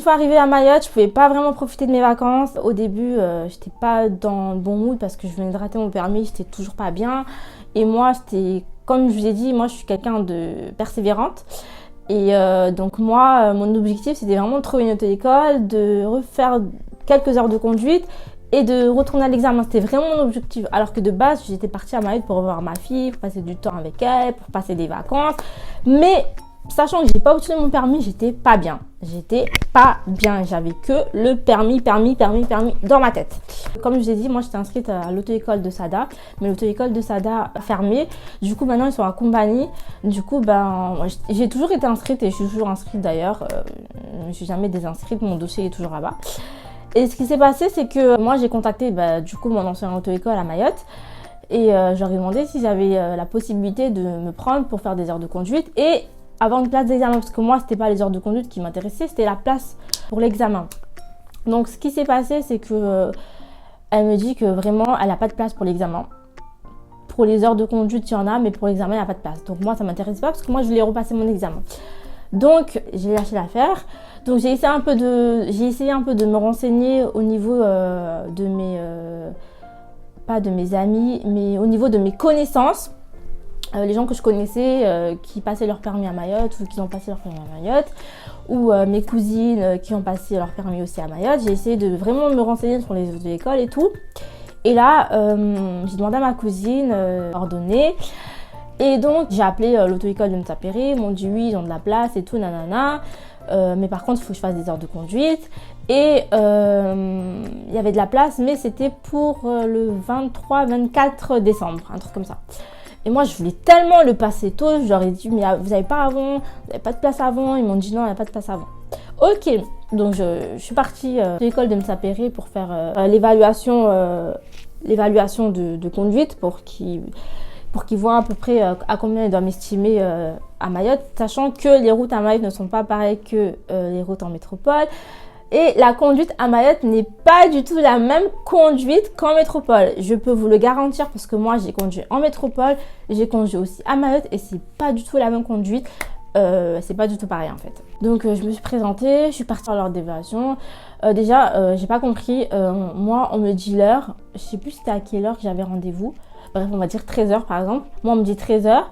fois arrivée à Mayotte, je pouvais pas vraiment profiter de mes vacances. Au début, j'étais pas dans le bon mood parce que je venais de rater mon permis, j'étais toujours pas bien. Et moi, comme je vous ai dit, moi je suis quelqu'un de persévérante. Et donc moi, mon objectif, c'était vraiment de trouver une auto-école, de refaire quelques heures de conduite et de retourner à l'examen. C'était vraiment mon objectif. Alors que de base, j'étais partie à Mayotte pour revoir ma fille, pour passer du temps avec elle, pour passer des vacances. Mais sachant que j'ai pas obtenu mon permis, j'étais pas bien. J'étais pas bien. J'avais que le permis dans ma tête. Comme je vous ai dit, moi j'étais inscrite à l'auto-école de Sada, mais l'auto-école de Sada a fermé. Du coup, maintenant ils sont à Kombani. Du coup, j'ai toujours été inscrite et je suis toujours inscrite d'ailleurs. Je ne suis jamais désinscrite, mon dossier est toujours là-bas. Et ce qui s'est passé, c'est que moi j'ai contacté du coup mon ancienne auto-école à Mayotte. Et je leur ai demandé si j'avais la possibilité de me prendre pour faire des heures de conduite et avoir une place d'examen, parce que moi c'était pas les heures de conduite qui m'intéressaient, c'était la place pour l'examen. Donc ce qui s'est passé, c'est que elle me dit que vraiment elle n'a pas de place pour l'examen. Pour les heures de conduite il y en a, mais pour l'examen il n'y a pas de place. Donc moi ça m'intéresse pas parce que moi je voulais repasser mon examen. Donc j'ai lâché l'affaire. Donc j'ai essayé un peu de me renseigner au niveau de mes pas de mes amis, mais au niveau de mes connaissances. Les gens que je connaissais qui passaient leur permis à Mayotte ou qui ont passé leur permis à Mayotte, ou mes cousines qui ont passé leur permis aussi à Mayotte. J'ai essayé de vraiment me renseigner sur les auto-écoles et tout. Et là, j'ai demandé à ma cousine ordonnée. Et donc, j'ai appelé l'auto-école de Mtsapéré. Ils m'ont dit oui, ils ont de la place et tout, nanana. Mais par contre, il faut que je fasse des heures de conduite. Et il y avait de la place, mais c'était pour le 23-24 décembre, un truc comme ça. Et moi, je voulais tellement le passer tôt. Je leur ai dit, mais vous n'avez pas avant, vous n'avez pas de place avant. Ils m'ont dit non, il n'y a pas de place avant. Ok, donc je suis partie à l'école de Mtsapéré pour faire l'évaluation de conduite pour qu'ils voient à peu près à combien ils doivent m'estimer à Mayotte, sachant que les routes à Mayotte ne sont pas pareilles que les routes en métropole. Et la conduite à Mayotte n'est pas du tout la même conduite qu'en métropole. Je peux vous le garantir parce que moi j'ai conduit en métropole, j'ai conduit aussi à Mayotte et c'est pas du tout la même conduite. C'est pas du tout pareil en fait. Donc je me suis présentée, je suis partie à l'heure d'évaluation. Déjà, j'ai pas compris. Moi, on me dit l'heure. Je sais plus c'était à quelle heure que j'avais rendez-vous. Bref, on va dire 13h par exemple. Moi, on me dit 13h.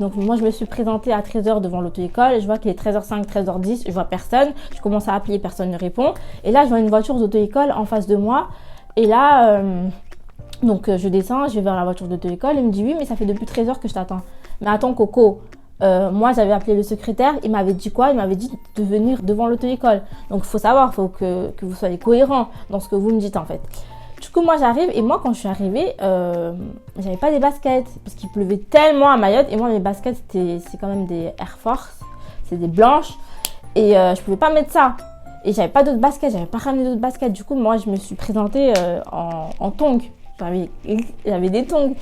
Donc moi je me suis présentée à 13h devant l'auto-école, je vois qu'il est 13h05, 13h10, je vois personne, je commence à appeler, personne ne répond. Et là je vois une voiture d'auto-école en face de moi. Et là, je descends, je vais vers la voiture d'auto-école, il me dit oui mais ça fait depuis 13h que je t'attends. Mais attends Coco, moi j'avais appelé le secrétaire, il m'avait dit quoi? Il m'avait dit de venir devant l'auto-école. Donc il faut savoir, il faut que vous soyez cohérent dans ce que vous me dites en fait. Du coup, moi j'arrive et moi quand je suis arrivée, j'avais pas des baskets parce qu'il pleuvait tellement à Mayotte. Et moi mes baskets c'est quand même des Air Force, c'est des blanches et je pouvais pas mettre ça. Et j'avais pas d'autres baskets, j'avais pas ramené d'autres baskets. Du coup, moi je me suis présentée en tongs. J'avais des tongs.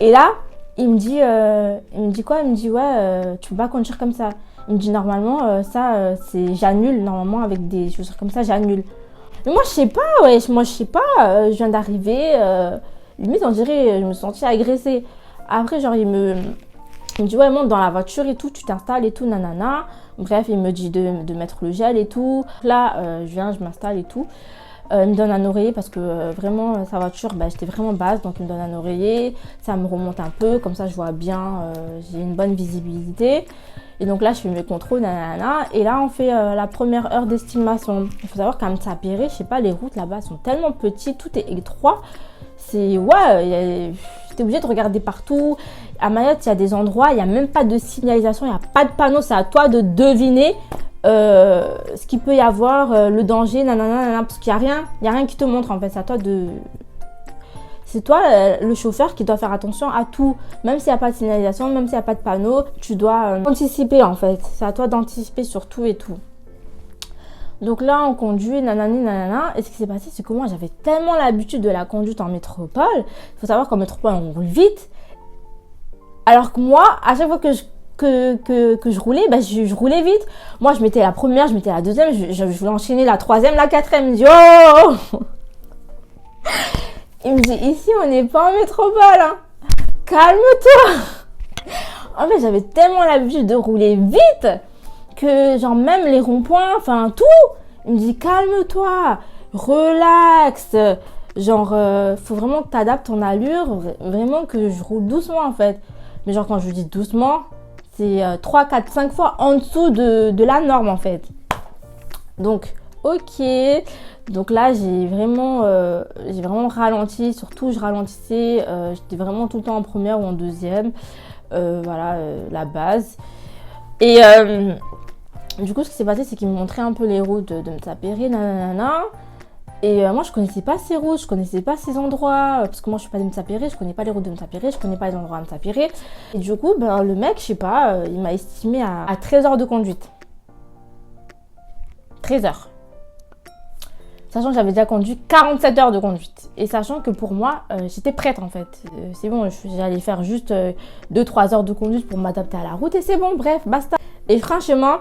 Et là, il me dit quoi? Il me dit ouais, tu peux pas conduire comme ça. Il me dit normalement c'est j'annule normalement avec des chaussures comme ça, j'annule. Mais moi, je sais pas, ouais. Moi, je sais pas. Je viens d'arriver. Limite, on dirait, je me sentais agressée. Après, genre, il me dit, ouais, monte dans la voiture et tout, tu t'installes et tout, nanana. Bref, il me dit de mettre le gel et tout. Là, je m'installe et tout. Il me donne un oreiller parce que vraiment, sa voiture, j'étais vraiment basse. Donc, il me donne un oreiller. Ça me remonte un peu. Comme ça, je vois bien. J'ai une bonne visibilité. Et donc là, je fais mes contrôles, nanana. Et là, on fait la première heure d'estimation. Il faut savoir qu'à Mtsapéré, je sais pas, les routes là-bas sont tellement petites, tout est étroit. C'est, ouais, t'es obligé de regarder partout. À Mayotte, il y a des endroits, il n'y a même pas de signalisation, il n'y a pas de panneau. C'est à toi de deviner ce qu'il peut y avoir, le danger, nanana, parce qu'il n'y a rien qui te montre en fait. C'est à toi de... C'est toi, le chauffeur, qui doit faire attention à tout. Même s'il n'y a pas de signalisation, même s'il n'y a pas de panneau, tu dois anticiper en fait. C'est à toi d'anticiper sur tout et tout. Donc là, on conduit, nanani, nanana. Et ce qui s'est passé, c'est que moi, j'avais tellement l'habitude de la conduite en métropole. Il faut savoir qu'en métropole, on roule vite. Alors que moi, à chaque fois que je roulais, je roulais vite. Moi, je mettais la première, je mettais la deuxième, je voulais enchaîner la troisième, la quatrième. Il me dit, oh! Il me dit, ici, on n'est pas en métropole, hein. Calme-toi. En fait, j'avais tellement l'habitude de rouler vite que, genre, même les ronds-points, enfin, tout, Il me dit calme-toi, relax. Genre, faut vraiment que tu adaptes ton allure, vraiment que je roule doucement en fait. Mais genre, quand je dis doucement, c'est 3, 4, 5 fois en dessous de la norme en fait. Donc, ok. Donc là, j'ai vraiment ralenti. Surtout, je ralentissais. J'étais vraiment tout le temps en première ou en deuxième. Voilà, la base. Et du coup, ce qui s'est passé, c'est qu'il me montrait un peu les routes de Mtsapéré, nanana. Et moi, je connaissais pas ces routes, je connaissais pas ces endroits. Parce que moi, je suis pas de Mtsapéré, je connais pas les routes de Mtsapéré, je connais pas les endroits à Mtsapéré. Et du coup, ben, le mec, je sais pas, il m'a estimé à 13 heures de conduite. 13 heures. Sachant que j'avais déjà conduit 47 heures de conduite. Et sachant que pour moi, j'étais prête en fait. C'est bon, j'allais faire juste 2-3 heures de conduite pour m'adapter à la route et c'est bon, bref, basta. Et franchement,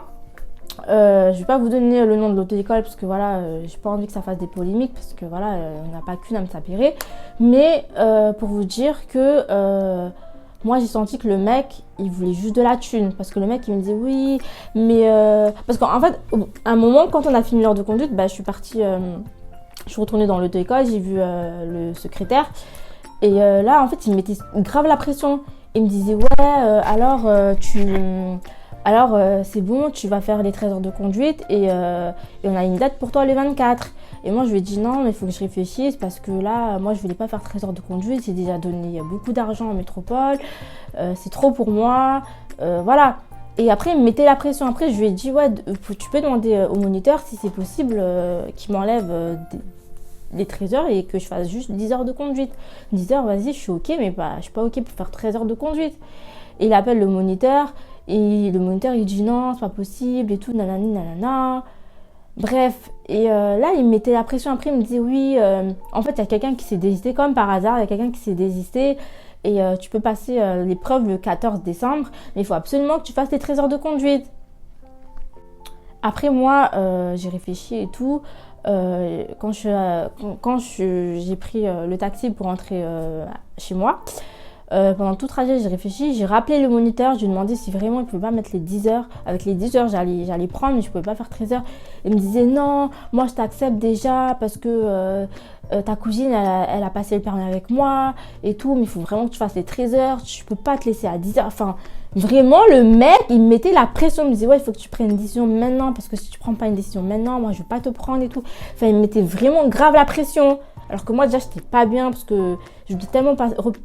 je vais pas vous donner le nom de l'auto-école parce que voilà, j'ai pas envie que ça fasse des polémiques parce que voilà, on n'a pas qu'une à Mtsapéré. Mais pour vous dire que moi j'ai senti que le mec il voulait juste de la thune parce que le mec il me disait oui mais parce qu'en fait à un moment quand on a fini l'heure de conduite, bah, je suis partie, je suis retournée dans l'auto-école, j'ai vu le secrétaire et là en fait il me mettait grave la pression. Il me disait ouais alors c'est bon, tu vas faire les 13 heures de conduite et on a une date pour toi le 24. Et moi, je lui ai dit non, mais il faut que je réfléchisse parce que là, moi, je ne voulais pas faire 13 heures de conduite. J'ai déjà donné beaucoup d'argent en métropole. C'est trop pour moi. Voilà. Et après, il me mettait la pression. Après, je lui ai dit ouais, tu peux demander au moniteur si c'est possible qu'il m'enlève les 13 heures et que je fasse juste 10 heures de conduite. 10 heures, vas-y, je suis OK, mais je ne suis pas OK pour faire 13 heures de conduite. Et il appelle le moniteur. Et le moniteur, il dit non, c'est pas possible et tout, nanani, nanana. Bref, et là, il me mettait la pression. Après, il me disait oui, en fait, il y a quelqu'un qui s'est désisté, comme par hasard, il y a quelqu'un qui s'est désisté. Et tu peux passer l'épreuve le 14 décembre, mais il faut absolument que tu fasses les 13 heures de conduite. Après, moi, j'ai réfléchi et tout. Quand j'ai pris le taxi pour rentrer chez moi, pendant tout trajet, j'ai réfléchi, j'ai rappelé le moniteur, je lui ai demandé si vraiment il ne pouvait pas mettre les 10 heures. Avec les 10 heures, j'allais prendre, mais je ne pouvais pas faire 13 heures. Il me disait non, moi je t'accepte déjà parce que ta cousine, elle a passé le permis avec moi et tout, mais il faut vraiment que tu fasses les 13 heures, je ne peux pas te laisser à 10 heures. Enfin, vraiment, le mec, il me mettait la pression, il me disait ouais, il faut que tu prennes une décision maintenant parce que si tu ne prends pas une décision maintenant, moi je ne vais pas te prendre et tout. Enfin, il me mettait vraiment grave la pression. Alors que moi déjà j'étais pas bien parce que je voulais tellement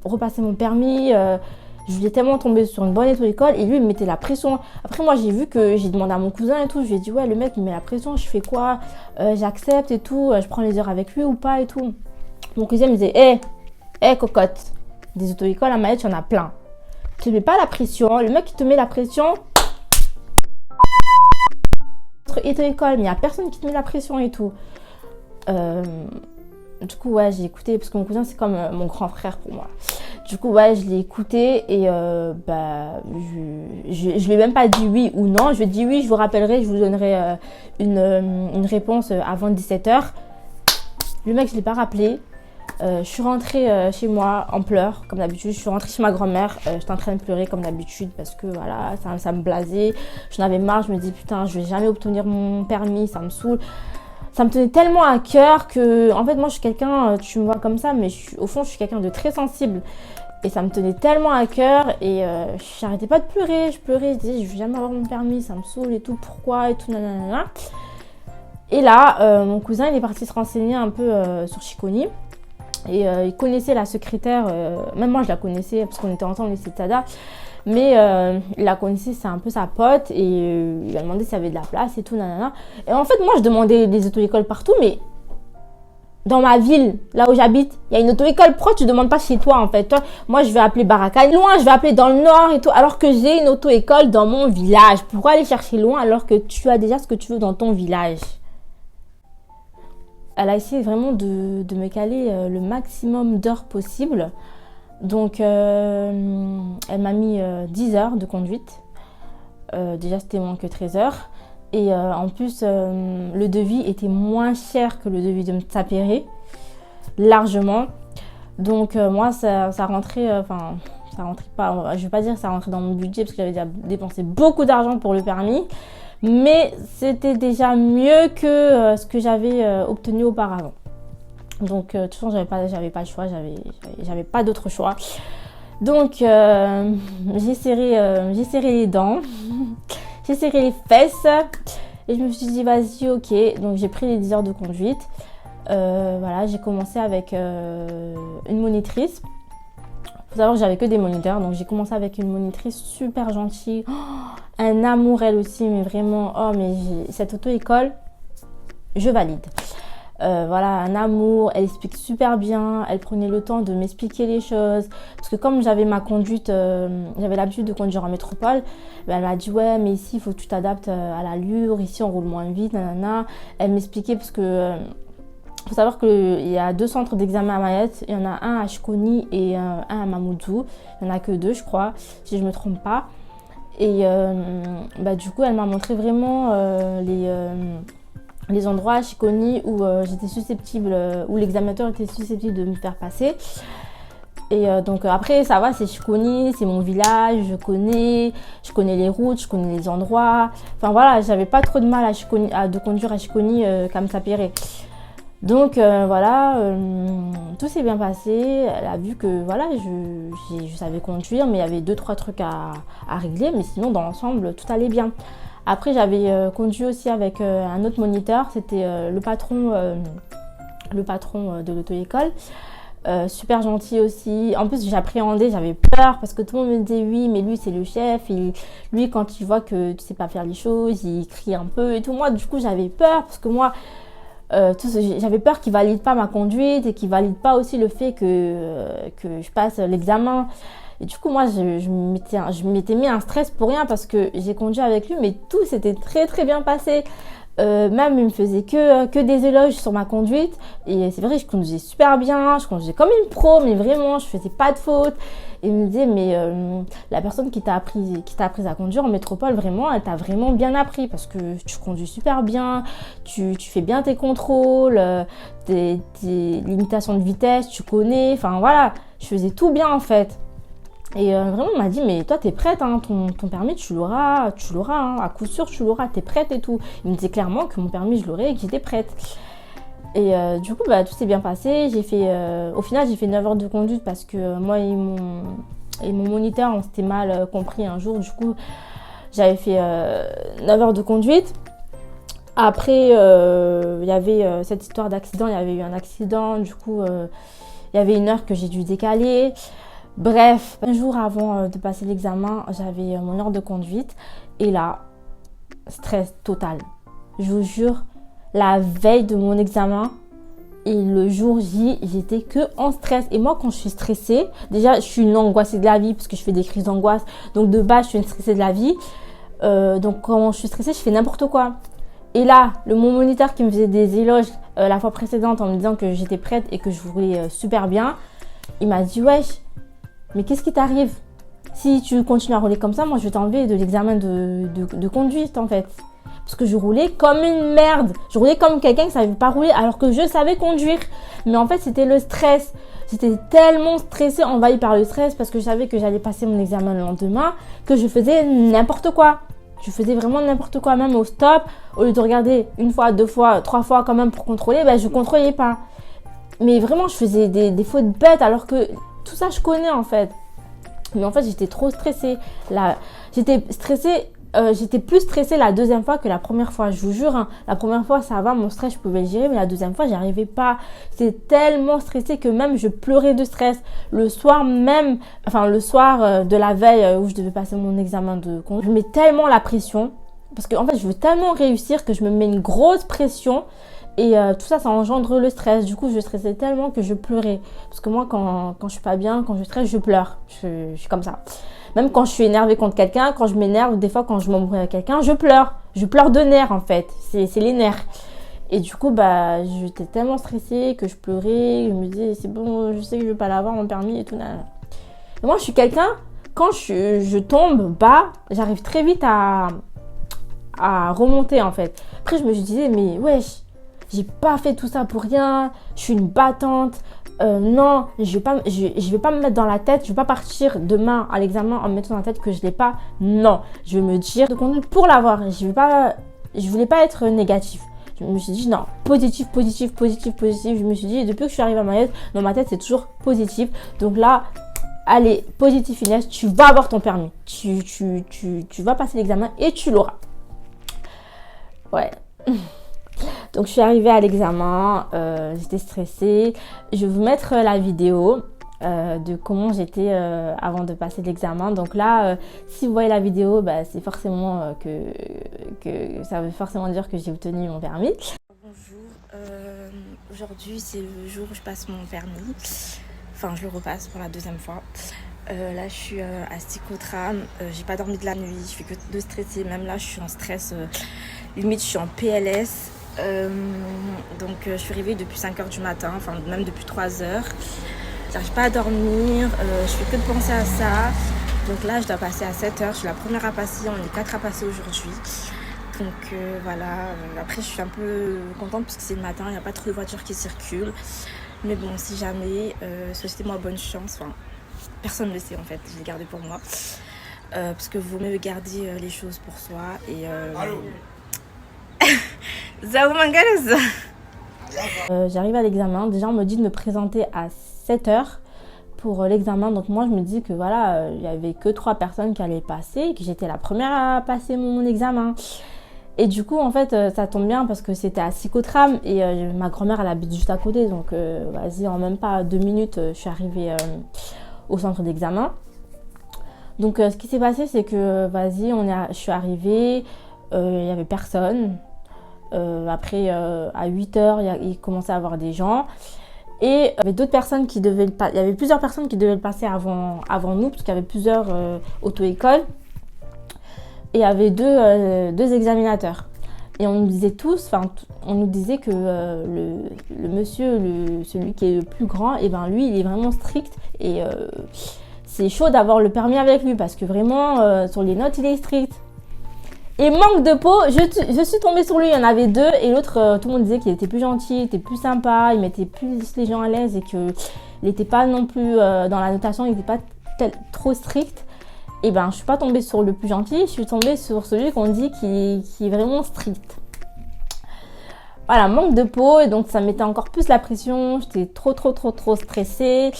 repasser mon permis, je voulais tellement tomber sur une bonne auto-école et lui il me mettait la pression. Après moi j'ai vu que j'ai demandé à mon cousin et tout, je lui ai dit ouais le mec il me met la pression, je fais quoi, j'accepte et tout, je prends les heures avec lui ou pas et tout. Mon cousin me disait hé cocotte, des auto-écoles à Mayotte il y en a plein. Tu ne mets pas la pression, le mec il te met la pression. Auto-école mais il n'y a personne qui te met la pression et tout. Du coup, ouais, j'ai écouté parce que mon cousin, c'est comme mon grand frère pour moi. Du coup, ouais, je l'ai écouté et je lui ai même pas dit oui ou non. Je lui ai dit oui, je vous rappellerai, je vous donnerai une réponse avant 17h. Le mec, je ne l'ai pas rappelé. Je suis rentrée chez moi en pleurs, comme d'habitude. Je suis rentrée chez ma grand-mère. J'étais en train de pleurer comme d'habitude parce que voilà, ça me blasait. J'en avais marre. Je me dis putain, je vais jamais obtenir mon permis, ça me saoule. Ça me tenait tellement à cœur que, en fait, moi, je suis quelqu'un, tu me vois comme ça, mais au fond, je suis quelqu'un de très sensible. Et ça me tenait tellement à cœur et j'arrêtais pas de pleurer. Je pleurais, je disais, je vais jamais avoir mon permis, ça me saoule et tout, pourquoi et tout, nanana. Et là, mon cousin, il est parti se renseigner un peu sur Chiconi. Et il connaissait la secrétaire, même moi, je la connaissais parce qu'on était ensemble au lycée de Tada. Mais il la connaissait, c'est un peu sa pote et il lui a demandé s'il y avait de la place et tout, nanana. Et en fait, moi, je demandais des auto-écoles partout, mais dans ma ville, là où j'habite, il y a une auto-école. Pourquoi tu ne demandes pas chez toi, en fait? Toi, moi, je vais appeler Baraka loin, je vais appeler dans le nord et tout, alors que j'ai une auto-école dans mon village. Pourquoi aller chercher loin alors que tu as déjà ce que tu veux dans ton village? Elle a essayé vraiment de me caler le maximum d'heures possible. Donc, elle m'a mis 10 heures de conduite. Déjà, c'était moins que 13 heures. Et en plus, le devis était moins cher que le devis de Mtsapéré, largement. Donc, moi, ça rentrait, ça rentrait pas, je vais pas dire que ça rentrait dans mon budget parce que j'avais déjà dépensé beaucoup d'argent pour le permis. Mais c'était déjà mieux que ce que j'avais obtenu auparavant. Donc, de toute façon, j'avais pas le choix, j'avais pas d'autre choix. Donc, j'ai serré les dents, j'ai serré les fesses et je me suis dit, vas-y, ok. Donc, j'ai pris les 10 heures de conduite. Voilà, j'ai commencé avec une monitrice. Il faut savoir que j'avais que des moniteurs, donc j'ai commencé avec une monitrice super gentille, un amour elle aussi, mais vraiment, mais cette auto-école, je valide. Voilà, un amour, elle explique super bien, elle prenait le temps de m'expliquer les choses, parce que comme j'avais ma conduite, j'avais l'habitude de conduire en métropole, elle m'a dit ouais mais ici il faut que tu t'adaptes à l'allure, ici on roule moins vite, nanana. Elle m'expliquait parce que il faut savoir qu'il y a 2 centres d'examen à Mayotte. Il y en a un à Chikoni et un à Mamoudzou. Il n'y en a que 2, je crois, si je ne me trompe pas. Et du coup, elle m'a montré vraiment les endroits à Chikoni où j'étais susceptible, où l'examinateur était susceptible de me faire passer. Et donc après, ça va, c'est Chikoni, c'est mon village, je connais les routes, je connais les endroits. Enfin voilà, j'avais pas trop de mal de conduire à Chikoni comme ça Péré. Donc voilà, tout s'est bien passé. Elle a vu que voilà, je savais conduire, mais il y avait 2-3 trucs à régler, mais sinon dans l'ensemble tout allait bien. Après j'avais conduit aussi avec un autre moniteur, c'était le patron de l'auto-école. Super gentil aussi. En plus j'appréhendais, j'avais peur parce que tout le monde me disait oui mais lui c'est le chef et lui quand il voit que tu sais pas faire les choses il crie un peu et tout. Moi du coup j'avais peur parce que moi j'avais peur qu'il valide pas ma conduite et qu'il valide pas aussi le fait que je passe l'examen. Et du coup, moi, je m'étais mis un stress pour rien parce que j'ai conduit avec lui, mais tout s'était très très bien passé. Même il me faisait que des éloges sur ma conduite. Et c'est vrai, je conduisais super bien, je conduisais comme une pro, mais vraiment, je faisais pas de faute. Et il me disait, mais la personne qui t'a appris à conduire en métropole, vraiment, elle t'a vraiment bien appris parce que tu conduis super bien, tu fais bien tes contrôles, tes limitations de vitesse, tu connais. Enfin voilà, je faisais tout bien en fait. Et vraiment, on m'a dit, mais toi, t'es prête, hein, ton permis, tu l'auras, hein, à coup sûr, tu l'auras, t'es prête et tout. Il me disait clairement que mon permis, je l'aurais et que j'étais prête. Et du coup, tout s'est bien passé. Au final, j'ai fait 9 heures de conduite parce que moi et mon moniteur, on s'était mal compris un jour. Du coup, j'avais fait 9 heures de conduite. Après, il y avait cette histoire d'accident, il y avait eu un accident. Du coup, il y avait 1 heure que j'ai dû décaler. Bref, un jour avant de passer l'examen, j'avais mon heure de conduite et là, stress total. Je vous jure, la veille de mon examen et le jour J, j'étais que en stress. Et moi, quand je suis stressée, déjà, je suis une angoissée de la vie parce que je fais des crises d'angoisse. Donc de base, je suis une stressée de la vie. Donc quand je suis stressée, je fais n'importe quoi. Et là, mon moniteur qui me faisait des éloges la fois précédente en me disant que j'étais prête et que je roulais super bien, il m'a dit « Wesh, mais qu'est-ce qui t'arrive? Si tu continues à rouler comme ça, moi je vais t'enlever de l'examen de conduite en fait. » Parce que je roulais comme une merde. Je roulais comme quelqu'un qui ne savait pas rouler alors que je savais conduire. Mais en fait, c'était le stress. J'étais tellement stressée, envahie par le stress parce que je savais que j'allais passer mon examen le lendemain que je faisais n'importe quoi. Je faisais vraiment n'importe quoi, même au stop. Au lieu de regarder 1 fois, 2 fois, 3 fois quand même pour contrôler, je ne contrôlais pas. Mais vraiment, je faisais des fautes bêtes alors que tout ça, je connais en fait. Mais en fait, j'étais trop stressée. J'étais plus stressée la 2e fois que la première fois. Je vous jure, hein, la première fois, ça va, mon stress, je pouvais le gérer. Mais la 2e fois, j'y arrivais pas. J'étais tellement stressée que même je pleurais de stress. Le soir de la veille où je devais passer mon examen de conduite, je mets tellement la pression. Parce que en fait, je veux tellement réussir que je me mets une grosse pression. Et tout ça, ça engendre le stress. Du coup, je stressais tellement que je pleurais. Parce que moi, quand je suis pas bien, quand je stresse, je pleure. Je suis comme ça. Même quand je suis énervée contre quelqu'un, quand je m'énerve, des fois, quand je m'embrouille avec quelqu'un, je pleure. Je pleure de nerfs, en fait. C'est les nerfs. Et du coup, j'étais tellement stressée que je pleurais. Je me disais, c'est bon, je sais que je vais pas l'avoir, mon permis et tout. Et moi, je suis quelqu'un, quand je tombe bas, j'arrive très vite à remonter, en fait. Après, je me disais, mais wesh, j'ai pas fait tout ça pour rien, je suis une battante, non, je vais pas me mettre dans la tête, je vais pas partir demain à l'examen en me mettant dans la tête que je l'ai pas. Non, je vais me dire de contenu pour l'avoir. Je voulais pas être négatif. Je me suis dit non, positif, positif, positif, positif. Je me suis dit, depuis que je suis arrivée à Mayotte, dans ma tête c'est toujours positif. Donc là, allez, positif Inès, tu vas avoir ton permis. Tu vas passer l'examen et tu l'auras. Ouais. Donc je suis arrivée à l'examen, j'étais stressée. Je vais vous mettre la vidéo de comment j'étais avant de passer l'examen. Donc là, si vous voyez la vidéo, bah, c'est forcément que ça veut forcément dire que j'ai obtenu mon permis. Bonjour, aujourd'hui c'est le jour où je passe mon permis. Enfin, je le repasse pour la deuxième fois. Là, je suis à Psychotram. J'ai pas dormi de la nuit. Je fais que de stresser. Même là, je suis en stress. Limite, je suis en PLS. Donc, je suis réveillée depuis 5h du matin. Enfin, même depuis 3h. J'arrive pas à dormir. Je fais que de penser à ça. Donc là, je dois passer à 7h. Je suis la première à passer. On est 4 à passer aujourd'hui. Donc voilà. Après, je suis un peu contente parce que c'est le matin. Il n'y a pas trop de voitures qui circulent. Mais bon, si jamais, souhaitez-moi bonne chance. Enfin, personne ne le sait en fait, je l'ai gardé pour moi. Parce que vous mieux garder les choses pour soi. Et j'arrive à l'examen. Déjà, on me dit de me présenter à 7h pour l'examen. Donc moi, je me dis que voilà, il n'y avait que 3 personnes qui allaient passer et que j'étais la première à passer mon examen. Et du coup, en fait, ça tombe bien parce que c'était à Psychotram et ma grand-mère, elle habite juste à côté. Donc, vas-y, en même pas 2 minutes, je suis arrivée au centre d'examen. Donc, ce qui s'est passé, c'est que, vas-y, je suis arrivée, il n'y avait personne. Après, à 8h, il commençait à avoir des gens. Et il y avait d'autres personnes qui devaient il y avait plusieurs personnes qui devaient le passer avant nous, parce qu'il y avait plusieurs auto-écoles. Et il y avait deux examinateurs. Et on nous disait tous, on nous disait que le monsieur, celui qui est le plus grand, et ben lui, il est vraiment strict. Et c'est chaud d'avoir le permis avec lui parce que vraiment, sur les notes, il est strict. Et manque de peau, je suis tombée sur lui, il y en avait 2. Et l'autre, tout le monde disait qu'il était plus gentil, il était plus sympa, il mettait plus les gens à l'aise et qu'il n'était pas non plus dans la notation, il n'était pas trop strict. Et ben, je suis pas tombée sur le plus gentil, je suis tombée sur celui qu'on dit qui est vraiment strict. Voilà, manque de peau, et donc ça mettait encore plus la pression, j'étais trop stressée.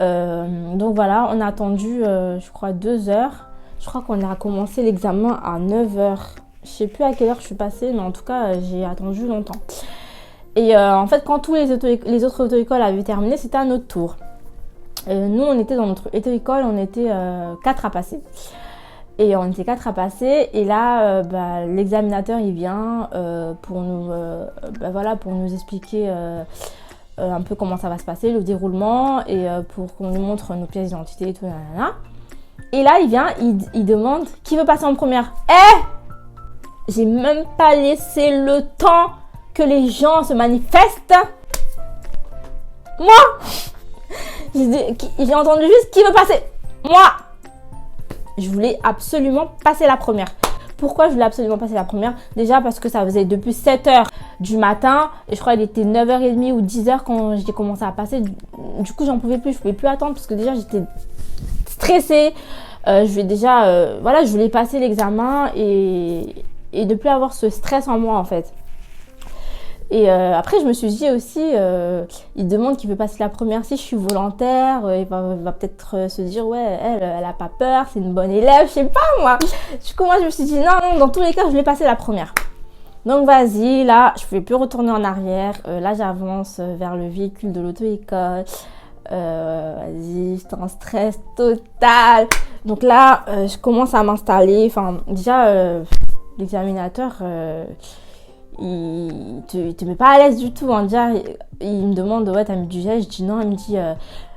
Donc voilà, on a attendu, je crois, 2 heures. Je crois qu'on a commencé l'examen à 9h. Je sais plus à quelle heure je suis passée, mais en tout cas, j'ai attendu longtemps. Et en fait, quand tous les autres auto-écoles avaient terminé, c'était à notre tour. Nous, on était dans notre auto-école, on était 4 à passer. Et on était 4 à passer. Et là, l'examinateur, il vient pour nous expliquer un peu comment ça va se passer, le déroulement, et pour qu'on nous montre nos pièces d'identité et tout, nanana. Et là, il vient, il demande qui veut passer en première. J'ai même pas laissé le temps que les gens se manifestent. Moi, j'ai entendu juste qui veut passer. Moi, je voulais absolument passer la première. Pourquoi je voulais absolument passer la première? Déjà parce que ça faisait depuis 7h du matin. Et je crois qu'il était 9h30 ou 10h quand j'ai commencé à passer. Du coup, j'en pouvais plus. Je pouvais plus attendre parce que déjà, j'étais stressée. Je voulais passer l'examen et de plus avoir ce stress en moi en fait. Et après, je me suis dit aussi, il demande qui veut passer la première. Si je suis volontaire, il va peut-être se dire, ouais, elle a pas peur, c'est une bonne élève, je sais pas moi. Du coup, moi, je me suis dit, non, dans tous les cas, je vais passer la première. Donc, vas-y, là, je ne pouvais plus retourner en arrière. Là, j'avance vers le véhicule de l'auto-école. Vas-y, j'étais en stress total. Donc là, je commence à m'installer. Enfin, déjà, l'examinateur... il te met pas à l'aise du tout. Déjà, il me demande, ouais, t'as mis du gel? Je dis non. Il me dit,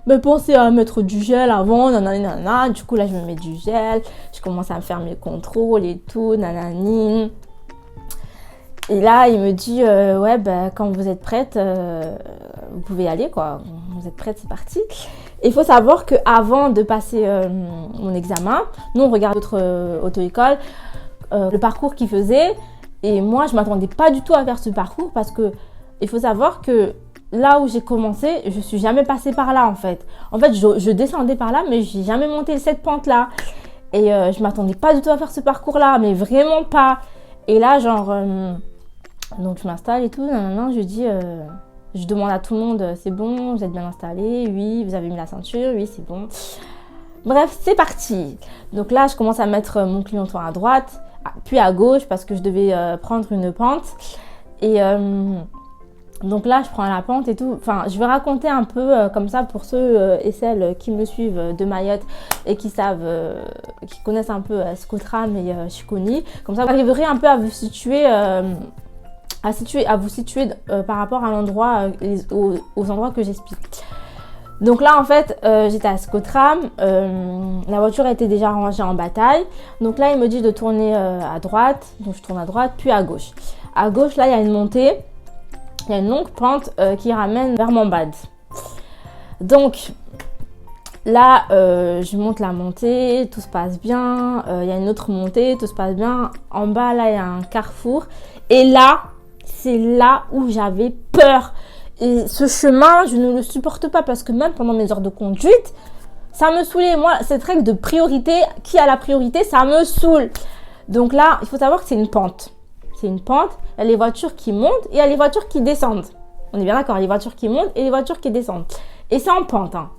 mais pensez à mettre du gel avant, nanana. Du coup, là, je me mets du gel. Je commence à me faire mes contrôles et tout, nanani. Et là, il me dit, ouais, quand vous êtes prête, vous pouvez y aller, quoi. Vous êtes prête, c'est parti. Et il faut savoir qu'avant de passer mon examen, nous, on regarde notre auto-école, le parcours qu'il faisait. Et moi, je ne m'attendais pas du tout à faire ce parcours parce que il faut savoir que là où j'ai commencé, je suis jamais passée par là en fait. En fait, je descendais par là, mais j'ai jamais monté cette pente-là. Et je m'attendais pas du tout à faire ce parcours-là, mais vraiment pas. Et là, genre, donc je m'installe et tout, je dis, je demande à tout le monde, c'est bon, vous êtes bien installés, oui, vous avez mis la ceinture, oui, c'est bon. Bref, c'est parti. Donc là, je commence à mettre mon clignotant à droite, puis à gauche, parce que je devais prendre une pente. Et donc là, je prends la pente et tout. Enfin, je vais raconter un peu comme ça pour ceux et celles qui me suivent de Mayotte et qui savent, qui connaissent un peu Skotram et Chiconi. Comme ça, vous arriverez un peu à vous situer, par rapport à l'endroit, aux endroits que j'explique. Donc là, en fait, j'étais à Skotram. La voiture était déjà rangée en bataille. Donc là, il me dit de tourner à droite. Donc je tourne à droite, puis à gauche. À gauche, là, il y a une montée. Il y a une longue pente qui ramène vers Montbard. Donc là, je monte la montée, tout se passe bien. Il y a une autre montée, tout se passe bien. En bas, là, il y a un carrefour. Et là, c'est là où j'avais peur. Et ce chemin, je ne le supporte pas parce que même pendant mes heures de conduite, ça me saoulait. Moi, cette règle de priorité, qui a la priorité, ça me saoule. Donc là, il faut savoir que c'est une pente. C'est une pente, il y a les voitures qui montent et il y a les voitures qui descendent. On est bien d'accord, les voitures qui montent et les voitures qui descendent. Et c'est en pente. Hein.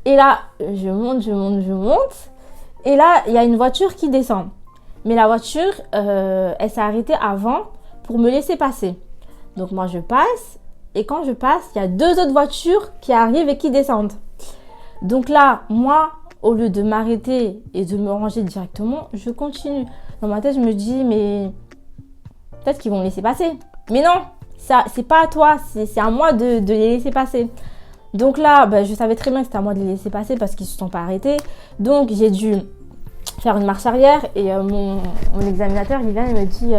Et là, je monte. Et là, il y a une voiture qui descend. Mais la voiture, elle s'est arrêtée avant pour me laisser passer. Donc moi, je passe. Et quand je passe, il y a 2 autres voitures qui arrivent et qui descendent. Donc là, moi, au lieu de m'arrêter et de me ranger directement, je continue. Dans ma tête, je me dis, mais peut-être qu'ils vont me laisser passer. Mais non, ça, c'est pas à toi, c'est à moi de les laisser passer. Donc là, je savais très bien que c'était à moi de les laisser passer parce qu'ils ne se sont pas arrêtés. Donc j'ai dû faire une marche arrière et mon examinateur, il vient et me dit,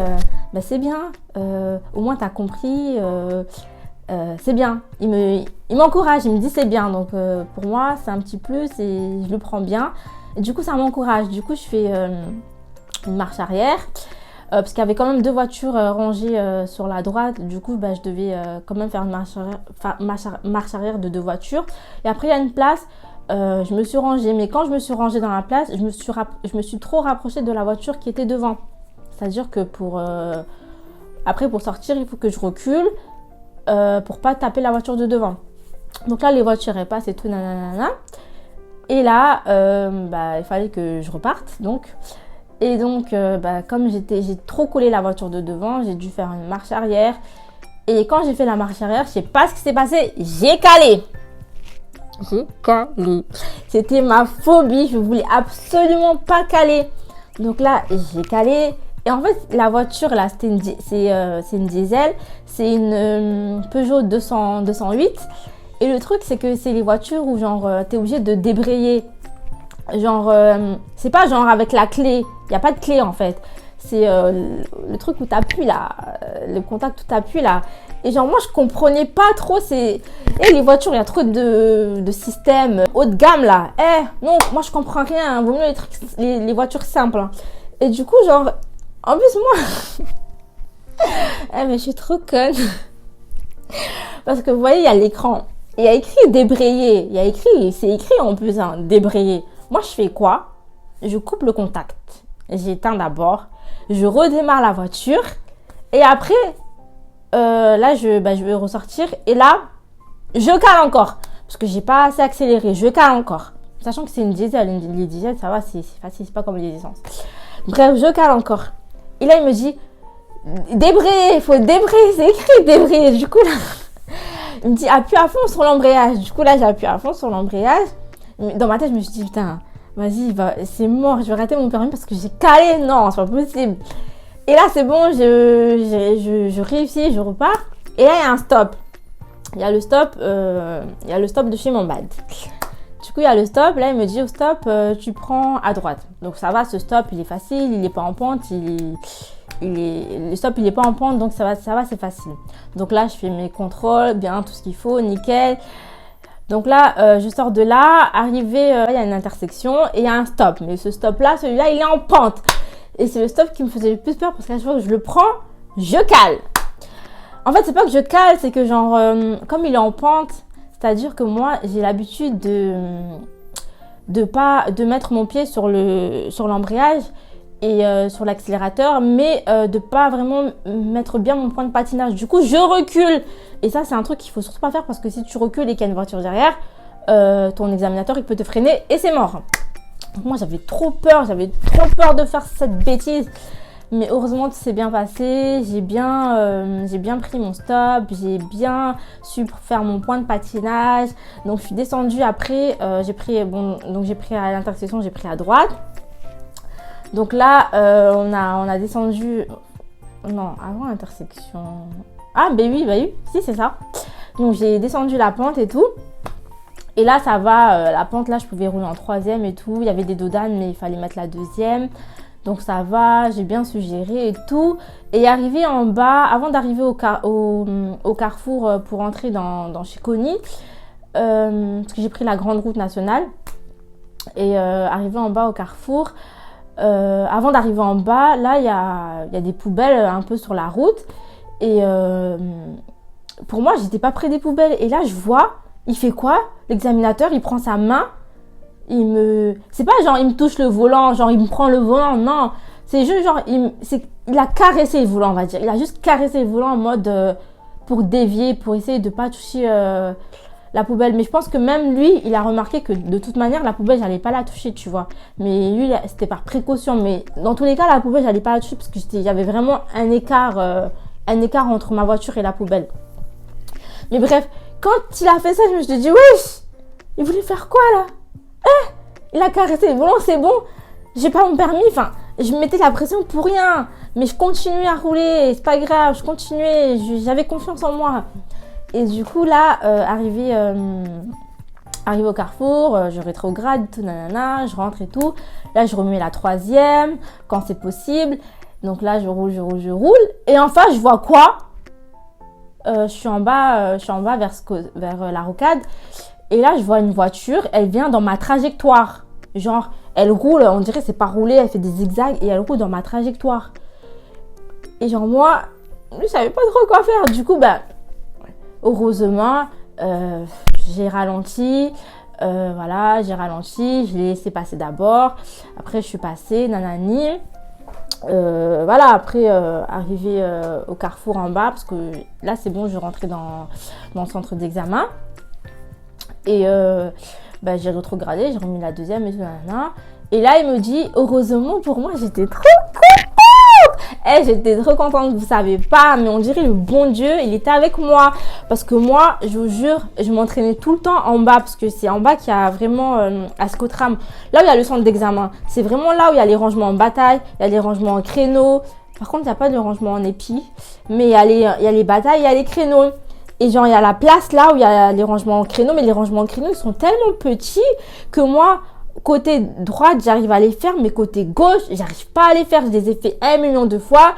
c'est bien, au moins tu as compris, c'est bien. Il m'encourage, il me dit c'est bien. Donc pour moi, c'est un petit plus et je le prends bien. Et du coup, ça m'encourage. Du coup, je fais une marche arrière parce qu'il y avait quand même 2 voitures rangées sur la droite. Du coup, je devais quand même faire une marche arrière de 2 voitures. Et après, il y a une place. Je me suis rangée. Mais quand je me suis rangée dans la place, je me suis trop rapprochée de la voiture qui était devant. C'est-à-dire que pour sortir, il faut que je recule pour pas taper la voiture de devant. Donc là, les voitures, elles passent et tout, nanana. Et là, il fallait que je reparte. Et donc, comme j'ai trop collé la voiture de devant, j'ai dû faire une marche arrière. Et quand j'ai fait la marche arrière, je sais pas ce qui s'est passé, j'ai calé. C'était ma phobie, je voulais absolument pas caler. Donc là, j'ai calé. Et en fait, la voiture, là, c'est une diesel. C'est une Peugeot 208. Et le truc, c'est que c'est les voitures où, genre, t'es obligé de débrayer. Genre, c'est pas genre avec la clé. Il n'y a pas de clé, en fait. C'est le truc où t'appuies, là. Le contact où t'appuies, là. Et genre, moi, je comprenais pas trop. Et les voitures, il y a trop de systèmes haut de gamme, là. Non, moi, je comprends rien. Vaut mieux les voitures simples. Hein. Et du coup, genre, en plus, moi... mais je suis trop conne. Parce que vous voyez, il y a l'écran. Il y a écrit débrayer. C'est écrit en plus, hein, débrayer. Moi, je fais quoi? Je coupe le contact. J'éteins d'abord. Je redémarre la voiture. Et après, là, je vais ressortir. Et là, je cale encore. Parce que j'ai pas assez accéléré. Je cale encore. Sachant que c'est une diesel. Les diesel, ça va, c'est facile. C'est pas comme les essences. Bref, je cale encore. Et là, il me dit, débrayer. Il faut débrayer. C'est écrit débrayer. Du coup, là... Il me dit appuie à fond sur l'embrayage. Du coup là j'ai appuyé à fond sur l'embrayage. Dans ma tête je me suis dit putain vas-y c'est mort, je vais rater mon permis parce que j'ai calé. Non c'est pas possible. Et là c'est bon, je réussis, je repars. Et là il y a un stop. Il y a le stop de chez Montbard. Du coup il y a le stop. Là il me dit au stop tu prends à droite. Donc ça va, ce stop il est facile, il est pas en pente, le stop il est pas en pente, donc ça va c'est facile. Donc là je fais mes contrôles, bien tout ce qu'il faut, nickel. Donc là je sors de là, arrivé, il y a une intersection et il y a un stop. Mais ce stop là, celui-là il est en pente. Et c'est le stop qui me faisait le plus peur parce qu'à chaque fois que je le prends, je cale. En fait, c'est pas que je cale, c'est que genre, comme il est en pente, c'est-à-dire que moi, j'ai l'habitude de mettre mon pied sur l'embrayage et sur l'accélérateur, mais de pas vraiment mettre bien mon point de patinage. Du coup, je recule. Et ça, c'est un truc qu'il faut surtout pas faire parce que si tu recules et qu'il y a une voiture derrière, ton examinateur, il peut te freiner et c'est mort. Donc moi, j'avais trop peur de faire cette bêtise. Mais heureusement, tout s'est bien passé. J'ai bien pris mon stop. J'ai bien su faire mon point de patinage. Donc, je suis descendue après. J'ai pris à l'intersection, j'ai pris à droite. Donc là, on a descendu. Non, avant l'intersection. Ah, bah oui, si, c'est ça. Donc, j'ai descendu la pente et tout. Et là, ça va. La pente, là, je pouvais rouler en troisième et tout. Il y avait des dodanes, mais il fallait mettre la deuxième. Donc ça va, j'ai bien su gérer et tout. Et arrivé en bas, avant d'arriver au carrefour pour entrer dans chez Conny, parce que j'ai pris la grande route nationale. Et arrivé en bas au carrefour, avant d'arriver en bas, là il y a des poubelles un peu sur la route. Et pour moi, j'étais pas près des poubelles. Et là, je vois, il fait quoi? L'examinateur, il prend sa main. C'est pas genre il me touche le volant, genre il me prend le volant, non. C'est juste genre, il a caressé le volant, on va dire. Il a juste caressé le volant en mode pour dévier, pour essayer de pas toucher la poubelle. Mais je pense que même lui, il a remarqué que de toute manière, la poubelle, j'allais pas la toucher, tu vois. Mais lui, c'était par précaution. Mais dans tous les cas, la poubelle, j'allais pas la toucher parce que il y avait vraiment un écart entre ma voiture et la poubelle. Mais bref, quand il a fait ça, je me suis dit, wesh, il voulait faire quoi là? Il a caressé le volant, c'est bon, j'ai pas mon permis, enfin, je mettais la pression pour rien, mais je continuais à rouler, c'est pas grave, je continuais, j'avais confiance en moi. Et du coup, là, arrivé au carrefour, je rétrograde, tout, nanana, je rentre et tout. Là, je remets la troisième, quand c'est possible. Donc là, je roule. Et enfin, je vois quoi? Je suis en bas vers la rocade. Et là, je vois une voiture, elle vient dans ma trajectoire. Genre, elle roule, on dirait c'est pas roulé, elle fait des zigzags et elle roule dans ma trajectoire. Et genre, moi, je savais pas trop quoi faire. Du coup, heureusement, j'ai ralenti. Je l'ai laissé passer d'abord. Après, je suis passée, nanani. Après, arrivé au carrefour en bas, parce que là, c'est bon, je rentrais dans le centre d'examen. Et j'ai rétrogradé, j'ai remis la deuxième et tout, nanana. Et là, il me dit, heureusement pour moi, j'étais trop contente. J'étais trop contente, vous savez pas, mais on dirait le bon Dieu, il était avec moi. Parce que moi, je vous jure, je m'entraînais tout le temps en bas, parce que c'est en bas qu'il y a vraiment à Scotram, là où il y a le centre d'examen. C'est vraiment là où il y a les rangements en bataille, il y a les rangements en créneau. Par contre, il n'y a pas de rangement en épi, mais il y a les batailles, il y a les créneaux. Et genre, il y a la place là où il y a les rangements en créneau, mais les rangements en créneau, ils sont tellement petits que moi, côté droite, j'arrive à les faire, mais côté gauche, j'arrive pas à les faire. Je les ai fait 1 million de fois.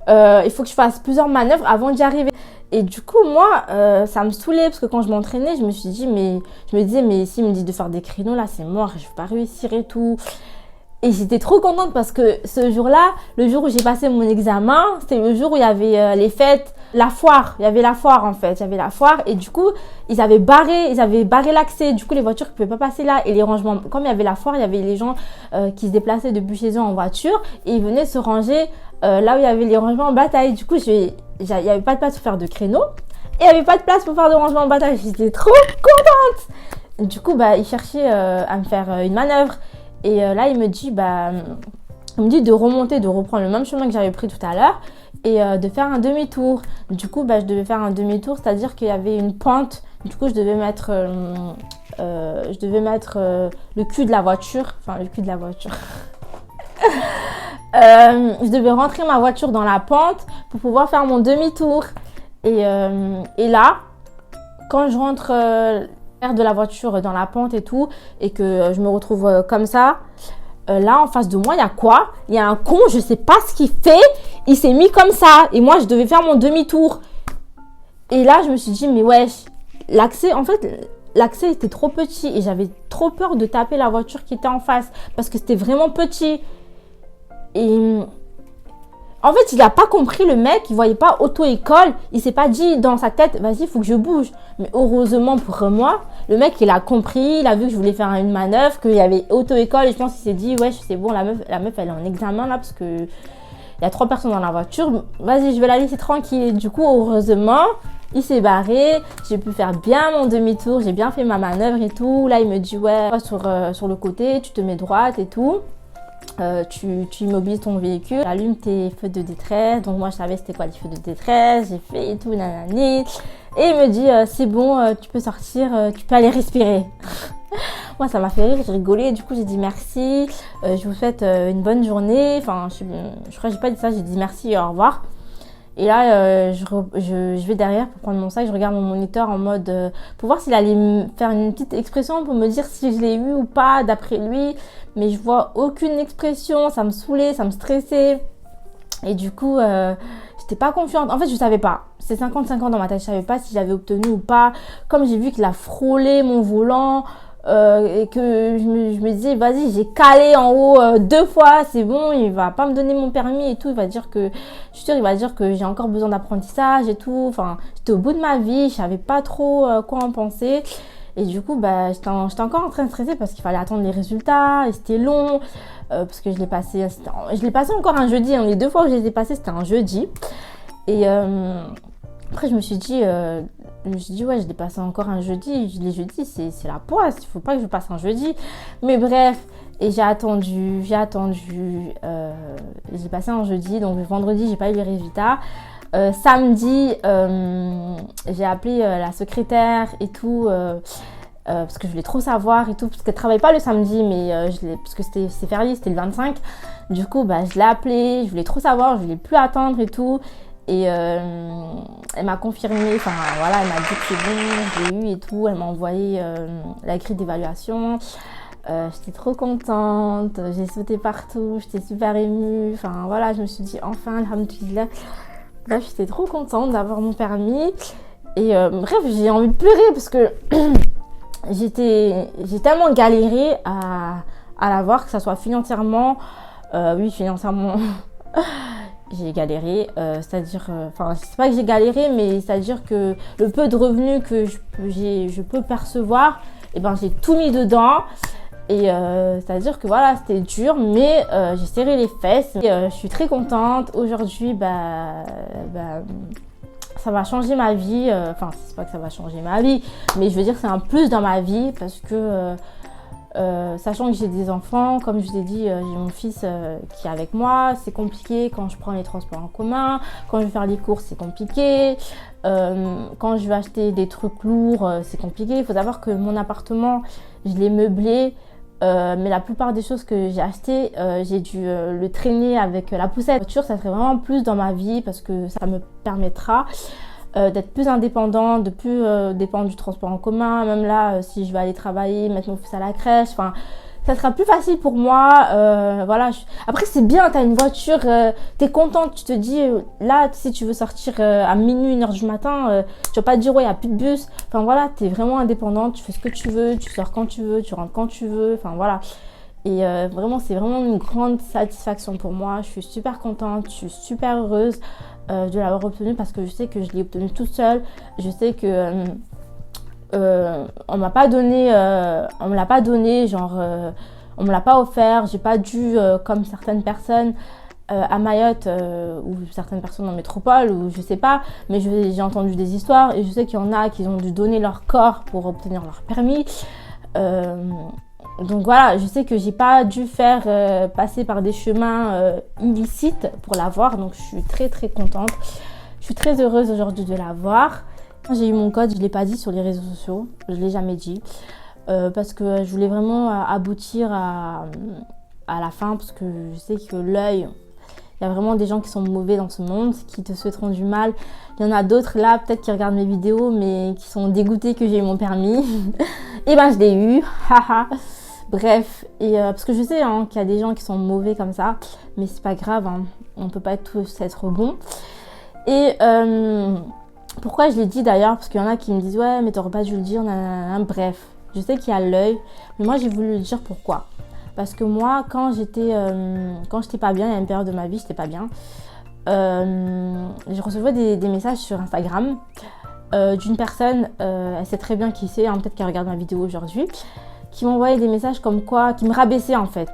Il faut que je fasse plusieurs manœuvres avant d'y arriver. Et du coup, moi, ça me saoulait parce que quand je m'entraînais, je me disais, mais s'il me dit de faire des créneaux, là, c'est mort, je vais pas réussir et tout. Et j'étais trop contente parce que ce jour-là, le jour où j'ai passé mon examen, c'était le jour où il y avait les fêtes, la foire. Il y avait la foire en fait, et du coup, ils avaient barré l'accès. Du coup, les voitures ne pouvaient pas passer là et les rangements. Comme il y avait la foire, il y avait les gens qui se déplaçaient depuis chez eux en voiture et ils venaient se ranger là où il y avait les rangements en bataille. Du coup, il n'y avait pas de place pour faire de créneaux et il n'y avait pas de place pour faire de rangement en bataille. J'étais trop contente. Du coup, ils cherchaient à me faire une manœuvre. Et là, il me dit de remonter, de reprendre le même chemin que j'avais pris tout à l'heure et de faire un demi-tour. Du coup, je devais faire un demi-tour, c'est-à-dire qu'il y avait une pente. Du coup, je devais mettre le cul de la voiture. Enfin, le cul de la voiture. Je devais rentrer ma voiture dans la pente pour pouvoir faire mon demi-tour. Et là, quand je rentre... de la voiture dans la pente et tout et que je me retrouve comme ça, là en face de moi il y a quoi? Il y a un con, je sais pas ce qu'il fait, il s'est mis comme ça et moi je devais faire mon demi-tour et là je me suis dit mais wesh, l'accès était trop petit et j'avais trop peur de taper la voiture qui était en face parce que c'était vraiment petit et En fait, il n'a pas compris, le mec, il voyait pas auto-école, il s'est pas dit dans sa tête, vas-y, il faut que je bouge. Mais heureusement pour moi, le mec, il a compris, il a vu que je voulais faire une manœuvre, qu'il y avait auto-école, et je pense qu'il s'est dit, ouais, c'est bon, la meuf, elle est en examen là, parce que il y a 3 personnes dans la voiture, vas-y, je vais la laisser tranquille. Du coup, heureusement, il s'est barré, j'ai pu faire bien mon demi-tour, j'ai bien fait ma manœuvre et tout. Là, il me dit, ouais, sur le côté, tu te mets droite et tout. Tu immobilises ton véhicule, allume tes feux de détresse. Donc moi je savais c'était quoi les feux de détresse, j'ai fait et tout, nanani. Et il me dit c'est bon, tu peux sortir, tu peux aller respirer. Moi ça m'a fait rire, j'ai rigolé, du coup j'ai dit merci, je vous souhaite une bonne journée. Enfin je crois que j'ai pas dit ça, j'ai dit merci et au revoir. Et là, je vais derrière pour prendre mon sac, je regarde mon moniteur en mode pour voir s'il allait me faire une petite expression pour me dire si je l'ai eu ou pas d'après lui. Mais je vois aucune expression, ça me saoulait, ça me stressait. Et du coup, j'étais pas confiante. En fait, je savais pas. C'est 50-50 dans ma tête, je savais pas si j'avais obtenu ou pas. Comme j'ai vu qu'il a frôlé mon volant, et que je me disais vas-y j'ai calé en haut 2 fois, c'est bon, il va pas me donner mon permis et tout, il va dire que je suis sûre, il va dire que j'ai encore besoin d'apprentissage et tout. Enfin j'étais au bout de ma vie, je savais pas trop quoi en penser. Et du coup j'étais encore en train de stresser parce qu'il fallait attendre les résultats et c'était long, parce que je l'ai passé encore un jeudi, hein. Les 2 fois où je les ai passés c'était un jeudi. Et après je me suis dit ouais, je l'ai passé encore un jeudi. Les jeudis, c'est la poisse. Il faut pas que je passe un jeudi. Mais bref, et j'ai attendu. J'ai passé un jeudi. Donc, vendredi, j'ai pas eu les résultats. Samedi, j'ai appelé la secrétaire et tout. Parce que je voulais trop savoir et tout. Parce qu'elle travaille pas le samedi, mais parce que c'est férié, c'était le 25. Du coup, je l'ai appelée. Je voulais trop savoir. Je voulais plus attendre et tout. Et elle m'a confirmé, enfin voilà, elle m'a dit que c'est bon, je l'ai eu et tout. Elle m'a envoyé la grille d'évaluation. J'étais trop contente, j'ai sauté partout, j'étais super émue. Enfin voilà, je me suis dit enfin, alhamdoulilah. Bref, j'étais trop contente d'avoir mon permis. Et bref, j'ai envie de pleurer parce que j'ai tellement galéré à l'avoir, que ça soit financièrement. Oui, financièrement. J'ai galéré, c'est-à-dire, c'est pas que j'ai galéré, mais c'est-à-dire que le peu de revenus que je peux percevoir, j'ai tout mis dedans. Et c'est-à-dire que voilà, c'était dur, mais j'ai serré les fesses. Et, je suis très contente. Aujourd'hui, ça va changer ma vie. Enfin, c'est pas que ça va changer ma vie, mais je veux dire c'est un plus dans ma vie parce que sachant que j'ai des enfants, comme je vous ai dit, j'ai mon fils qui est avec moi. C'est compliqué quand je prends les transports en commun, quand je vais faire les courses c'est compliqué, quand je vais acheter des trucs lourds c'est compliqué. Il faut savoir que mon appartement je l'ai meublé, mais la plupart des choses que j'ai achetées, j'ai dû le traîner avec la poussette. La voiture ça serait vraiment plus dans ma vie parce que ça me permettra d'être plus indépendante, de plus dépendre du transport en commun. Même là, si je vais aller travailler, mettre mon fils à la crèche, ça sera plus facile pour moi. Voilà. Après, c'est bien, t'as une voiture, t'es contente, tu te dis, là, si tu veux sortir à minuit, 1h du matin, tu vas pas te dire, ouais, il n'y a plus de bus. Enfin voilà, t'es vraiment indépendante, tu fais ce que tu veux, tu sors quand tu veux, tu rentres quand tu veux. Enfin voilà. Et vraiment, c'est vraiment une grande satisfaction pour moi. Je suis super contente, je suis super heureuse de l'avoir obtenu parce que je sais que je l'ai obtenu toute seule. Je sais que on me l'a pas donné, genre on me l'a pas offert. J'ai pas dû, comme certaines personnes à Mayotte ou certaines personnes en métropole ou je sais pas, mais j'ai entendu des histoires et je sais qu'il y en a qui ont dû donner leur corps pour obtenir leur permis. Donc voilà, je sais que j'ai pas dû faire passer par des chemins illicites pour l'avoir, donc je suis très très contente. Je suis très heureuse aujourd'hui de l'avoir. J'ai eu mon code, je l'ai pas dit sur les réseaux sociaux, je l'ai jamais dit, parce que je voulais vraiment aboutir à la fin, parce que je sais que l'œil, il y a vraiment des gens qui sont mauvais dans ce monde, qui te souhaiteront du mal. Il y en a d'autres là, peut-être qui regardent mes vidéos, mais qui sont dégoûtés que j'ai eu mon permis. Et je l'ai eu, haha. Bref, et parce que je sais qu'il y a des gens qui sont mauvais comme ça, mais c'est pas grave, hein, on peut pas tous être bons. Et pourquoi je l'ai dit d'ailleurs, parce qu'il y en a qui me disent ouais mais t'aurais pas dû le dire, nanana. Bref, je sais qu'il y a l'œil, mais moi j'ai voulu le dire pourquoi. Parce que moi quand j'étais pas bien, il y a une période de ma vie j'étais pas bien, je recevais des messages sur Instagram d'une personne, elle sait très bien qui c'est, hein, peut-être qu'elle regarde ma vidéo aujourd'hui, qui m'envoyait des messages comme quoi, qui me rabaissait en fait,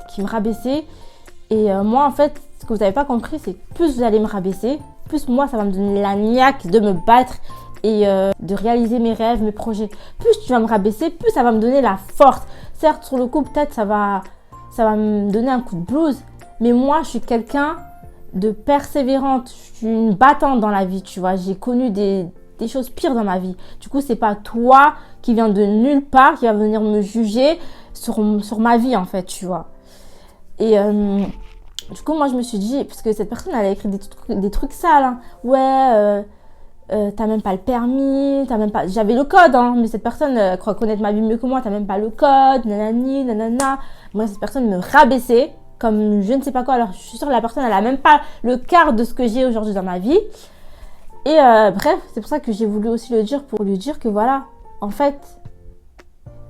et moi en fait, ce que vous n'avez pas compris, c'est que plus vous allez me rabaisser, plus moi ça va me donner la niaque de me battre et de réaliser mes rêves, mes projets. Plus tu vas me rabaisser, plus ça va me donner la force. Certes, sur le coup, peut-être ça va me donner un coup de blues, mais moi je suis quelqu'un de persévérante, je suis une battante dans la vie, tu vois, j'ai connu des choses pires dans ma vie. Du coup, c'est pas toi qui viens de nulle part qui va venir me juger sur ma vie, en fait, tu vois. Et du coup, moi, je me suis dit, parce que cette personne, elle a écrit des trucs sales. Hein. Ouais, t'as même pas le permis, t'as même pas... J'avais le code, hein, mais cette personne croit connaître ma vie mieux que moi, t'as même pas le code, nanani, nanana. Moi, cette personne me rabaissait comme je ne sais pas quoi. Alors, je suis sûre que la personne, elle a même pas le quart de ce que j'ai aujourd'hui dans ma vie. Et bref, c'est pour ça que j'ai voulu aussi le dire, pour lui dire que voilà, en fait,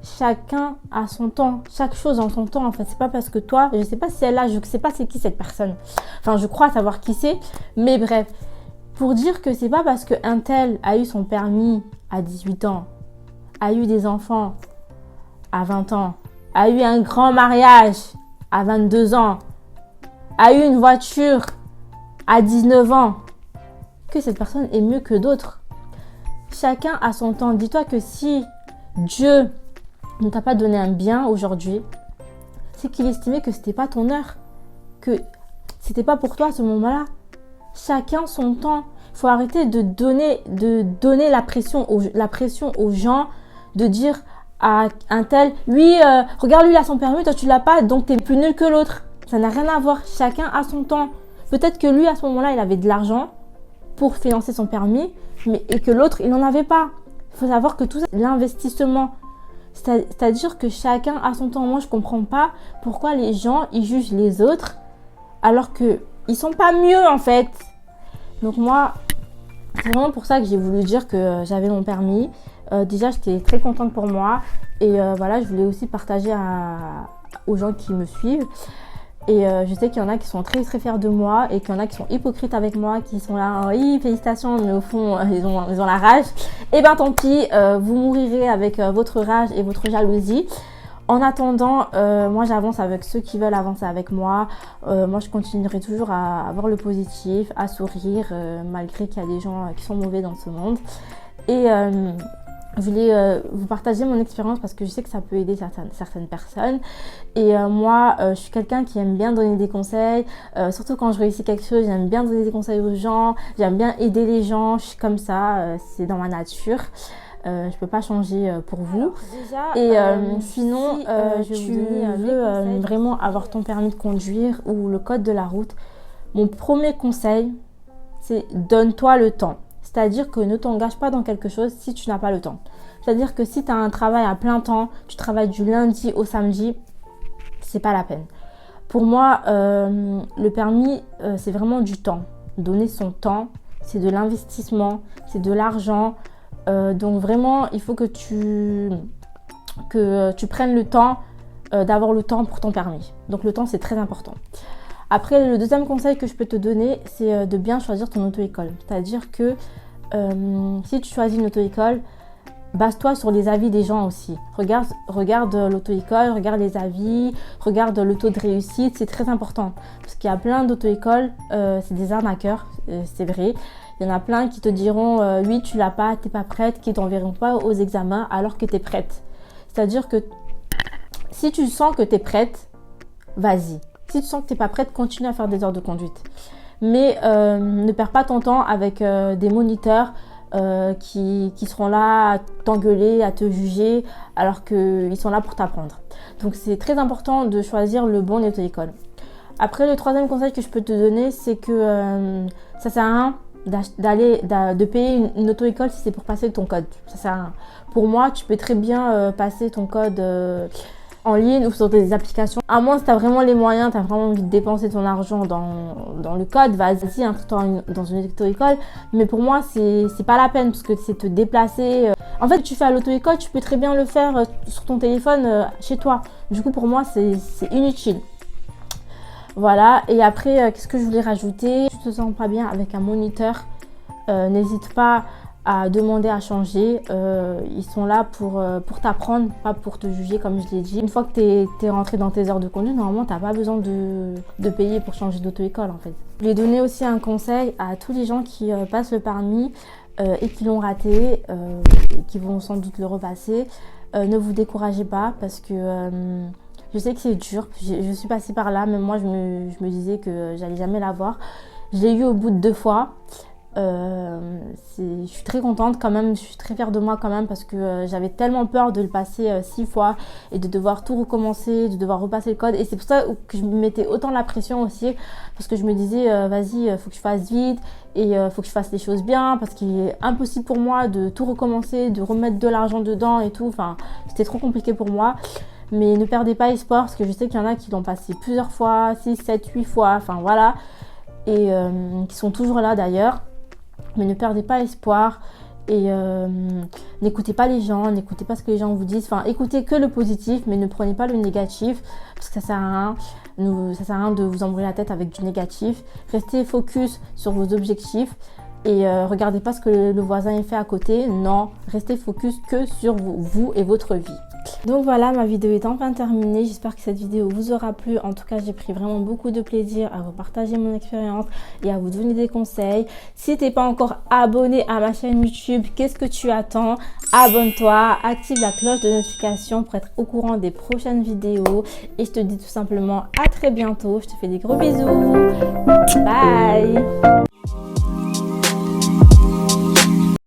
chacun a son temps, chaque chose en son temps. En fait, c'est pas parce que toi, je sais pas si elle a, je sais pas c'est qui cette personne. Enfin, je crois savoir qui c'est, mais bref, pour dire que c'est pas parce qu'un tel a eu son permis à 18 ans, a eu des enfants à 20 ans, a eu un grand mariage à 22 ans, a eu une voiture à 19 ans, que cette personne est mieux que d'autres. Chacun a son temps. Dis-toi que si Dieu ne t'a pas donné un bien aujourd'hui, c'est qu'il estimait que c'était pas ton heure, que c'était pas pour toi à ce moment-là. Chacun son temps. Il faut arrêter de donner la pression aux gens, de dire à un tel, lui, regarde, lui, il a son permis, toi, tu l'as pas, donc tu es plus nul que l'autre. Ça n'a rien à voir. Chacun a son temps. Peut-être que lui, à ce moment-là, il avait de l'argent pour financer son permis, et que l'autre, il n'en avait pas. Il faut savoir que tout ça, c'est l'investissement. C'est-à-dire que chacun a son temps. Moi, je ne comprends pas pourquoi les gens, ils jugent les autres alors qu'ils ne sont pas mieux, en fait. Donc moi, c'est vraiment pour ça que j'ai voulu dire que j'avais mon permis. Déjà, j'étais très contente pour moi. Et voilà, je voulais aussi partager aux gens qui me suivent. Et je sais qu'il y en a qui sont très très fiers de moi et qu'il y en a qui sont hypocrites avec moi, qui sont là, oui, félicitations, mais au fond, ils ont la rage. Et ben tant pis, vous mourirez avec votre rage et votre jalousie. En attendant, moi j'avance avec ceux qui veulent avancer avec moi. Moi je continuerai toujours à avoir le positif, à sourire, malgré qu'il y a des gens qui sont mauvais dans ce monde. Et je voulais vous partager mon expérience parce que je sais que ça peut aider certaines personnes. Et moi, je suis quelqu'un qui aime bien donner des conseils. Surtout quand je réussis quelque chose, j'aime bien donner des conseils aux gens. J'aime bien aider les gens. Je suis comme ça, c'est dans ma nature. Je peux pas changer pour vous. Et sinon, tu veux vraiment avoir ton permis de conduire ou le code de la route, mon premier conseil, c'est donne-toi le temps. C'est-à-dire que ne t'engage pas dans quelque chose si tu n'as pas le temps. C'est-à-dire que si tu as un travail à plein temps, tu travailles du lundi au samedi, c'est pas la peine. Pour moi, le permis, c'est vraiment du temps. Donner son temps, c'est de l'investissement, c'est de l'argent. Donc vraiment, il faut que tu prennes le temps d'avoir le temps pour ton permis. Donc le temps, c'est très important. Après, le deuxième conseil que je peux te donner, c'est de bien choisir ton auto-école. C'est-à-dire que si tu choisis une auto-école, base-toi sur les avis des gens aussi. Regarde l'auto-école, regarde les avis, regarde le taux de réussite, c'est très important. Parce qu'il y a plein d'auto-écoles, c'est des arnaqueurs, c'est vrai. Il y en a plein qui te diront oui, tu l'as pas, t'es pas prête, qui t'enverront pas aux examens alors que tu es prête. C'est-à-dire que si tu sens que tu es prête, vas-y. Si tu sens que tu n'es pas prête, continue à faire des heures de conduite. Mais ne perds pas ton temps avec des moniteurs qui seront là à t'engueuler, à te juger, alors qu'ils sont là pour t'apprendre. Donc c'est très important de choisir le bon auto-école. Après, le troisième conseil que je peux te donner, c'est que ça sert à rien de payer une auto-école si c'est pour passer ton code. Ça sert à rien. Pour moi, tu peux très bien passer ton code en ligne ou sur des applications. À moins si tu as vraiment les moyens, tu as vraiment envie de dépenser ton argent dans le code, vas-y, inscris-toi dans une auto-école. Mais pour moi, c'est pas la peine parce que c'est te déplacer. En fait, tu fais à l'auto-école, tu peux très bien le faire sur ton téléphone chez toi. Du coup, pour moi, c'est inutile. Voilà, et après, qu'est-ce que je voulais rajouter? Si tu te sens pas bien avec un moniteur, n'hésite pas à demander à changer. Ils sont là pour t'apprendre, pas pour te juger comme je l'ai dit. Une fois que tu es rentré dans tes heures de conduite, normalement, tu n'as pas besoin de payer pour changer d'auto-école en fait. Je voulais donner aussi un conseil à tous les gens qui passent le permis et qui l'ont raté et qui vont sans doute le repasser. Ne vous découragez pas parce que je sais que c'est dur. Je suis passée par là, même moi je me disais que j'allais jamais l'avoir. Je l'ai eu au bout de 2 fois. Je suis très contente quand même, je suis très fière de moi quand même parce que j'avais tellement peur de le passer 6 fois et de devoir tout recommencer, de devoir repasser le code, et c'est pour ça que je me mettais autant la pression aussi parce que je me disais vas-y, faut que je fasse vite et faut que je fasse les choses bien parce qu'il est impossible pour moi de tout recommencer, de remettre de l'argent dedans et tout, enfin c'était trop compliqué pour moi. Mais ne perdez pas espoir parce que je sais qu'il y en a qui l'ont passé plusieurs fois, 6, 7, 8 fois, enfin voilà, et qui sont toujours là d'ailleurs. Mais ne perdez pas espoir et n'écoutez pas les gens, n'écoutez pas ce que les gens vous disent. Enfin, écoutez que le positif, mais ne prenez pas le négatif parce que ça sert à rien. Ça sert à rien de vous embrouiller la tête avec du négatif. Restez focus sur vos objectifs et regardez pas ce que le voisin fait à côté. Non, restez focus que sur vous et votre vie. Donc voilà, ma vidéo est enfin terminée. J'espère que cette vidéo vous aura plu. En tout cas, j'ai pris vraiment beaucoup de plaisir à vous partager mon expérience et à vous donner des conseils. Si t'es pas encore abonné à ma chaîne YouTube, qu'est-ce que tu attends? Abonne-toi, active la cloche de notification pour être au courant des prochaines vidéos. Et je te dis tout simplement à très bientôt. Je te fais des gros bisous. Bye!